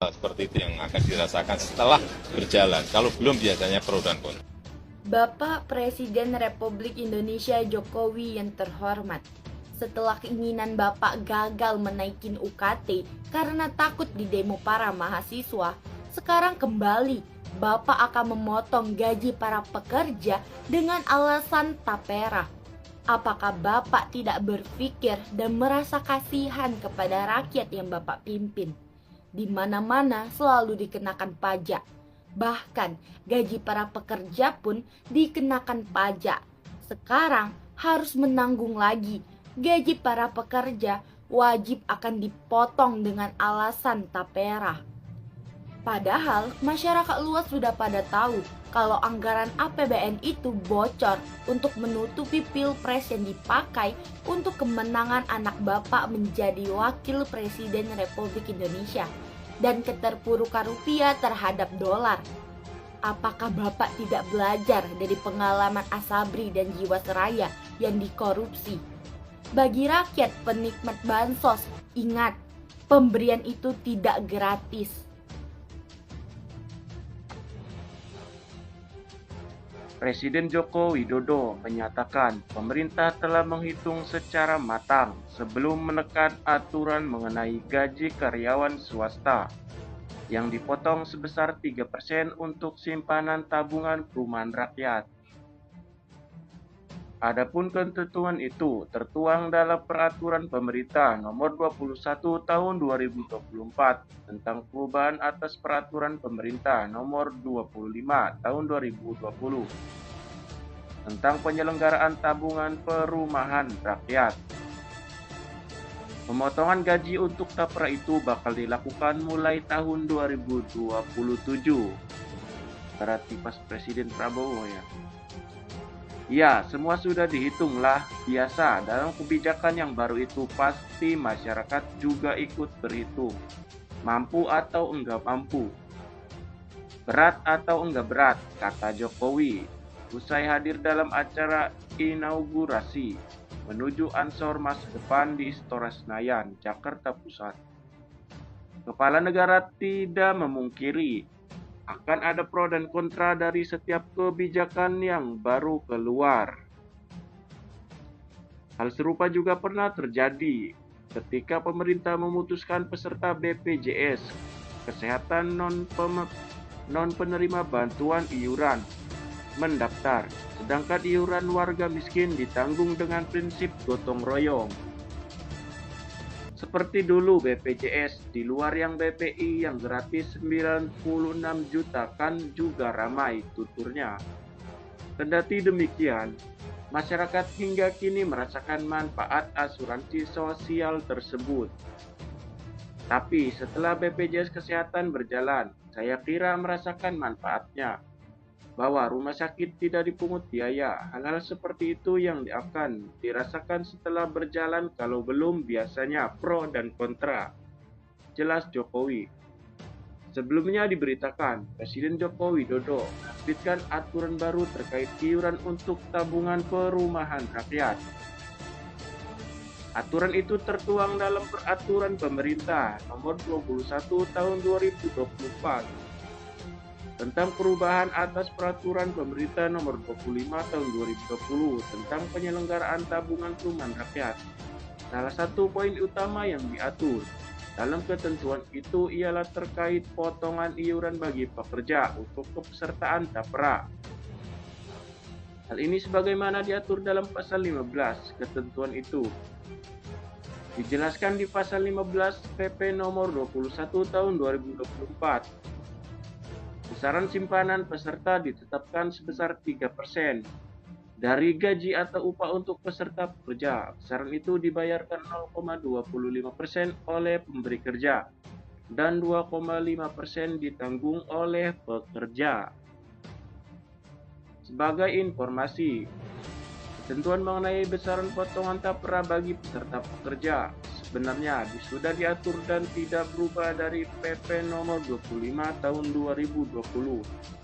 hal seperti itu yang akan dirasakan setelah berjalan. Kalau belum biasanya pro dan kontra. Bapak Presiden Republik Indonesia Jokowi yang terhormat, setelah keinginan Bapak gagal menaikin UKT karena takut didemo para mahasiswa, sekarang kembali Bapak akan memotong gaji para pekerja dengan alasan tapera. Apakah Bapak tidak berpikir dan merasa kasihan kepada rakyat yang Bapak pimpin? Di mana-mana selalu dikenakan pajak. Bahkan gaji para pekerja pun dikenakan pajak. Sekarang harus menanggung lagi. Gaji para pekerja wajib akan dipotong dengan alasan tapera. Padahal masyarakat luas sudah pada tahu kalau anggaran APBN itu bocor untuk menutupi pilpres yang dipakai untuk kemenangan anak Bapak menjadi wakil presiden Republik Indonesia dan keterpurukan rupiah terhadap dolar. Apakah Bapak tidak belajar dari pengalaman Asabri dan Jiwasraya yang dikorupsi? Bagi rakyat penikmat bansos, ingat, pemberian itu tidak gratis. Presiden Joko Widodo menyatakan pemerintah telah menghitung secara matang sebelum menekan aturan mengenai gaji karyawan swasta yang dipotong sebesar 3% untuk simpanan tabungan perumahan rakyat. Adapun ketentuan itu tertuang dalam Peraturan Pemerintah Nomor 21 Tahun 2024 tentang perubahan atas Peraturan Pemerintah Nomor 25 Tahun 2020 tentang penyelenggaraan tabungan perumahan rakyat. Pemotongan gaji untuk tapera itu bakal dilakukan mulai tahun 2027. Berarti pas Presiden Prabowo ya. Ya, semua sudah dihitung lah. Biasa, dalam kebijakan yang baru itu pasti masyarakat juga ikut berhitung. Mampu atau enggak mampu. Berat atau enggak berat, kata Jokowi. Usai hadir dalam acara inaugurasi menuju Ansor Masa Depan di Istora Senayan, Jakarta Pusat. Kepala negara tidak memungkiri akan ada pro dan kontra dari setiap kebijakan yang baru keluar. Hal serupa juga pernah terjadi ketika pemerintah memutuskan peserta BPJS Kesehatan non penerima bantuan iuran mendaftar, sedangkan iuran warga miskin ditanggung dengan prinsip gotong royong. Seperti dulu BPJS, di luar yang BPI yang gratis 96 juta kan juga ramai tuturnya. Kendati demikian, masyarakat hingga kini merasakan manfaat asuransi sosial tersebut. Tapi setelah BPJS Kesehatan berjalan, saya kira merasakan manfaatnya. Bahwa rumah sakit tidak dipungut biaya, hal-hal seperti itu yang akan dirasakan setelah berjalan, kalau belum biasanya pro dan kontra. Jelas Jokowi. Sebelumnya diberitakan, Presiden Joko Widodo menerbitkan aturan baru terkait iuran untuk tabungan perumahan rakyat. Aturan itu tertuang dalam Peraturan Pemerintah Nomor 21 Tahun 2024 tentang perubahan atas Peraturan Pemerintah Nomor 25 Tahun 2020 tentang penyelenggaraan tabungan perumahan rakyat. Salah satu poin utama yang diatur dalam ketentuan itu ialah terkait potongan iuran bagi pekerja untuk kepesertaan tapera. Hal ini sebagaimana diatur dalam pasal 15 ketentuan itu. Dijelaskan di pasal 15 PP Nomor 21 Tahun 2024. Besaran simpanan peserta ditetapkan sebesar 3% dari gaji atau upah untuk peserta pekerja. Besaran itu dibayarkan 0,25% oleh pemberi kerja dan 2,5% ditanggung oleh pekerja. Sebagai informasi, ketentuan mengenai besaran potongan tapera bagi peserta pekerja sebenarnya sudah diatur dan tidak berubah dari PP Nomor 25 Tahun 2020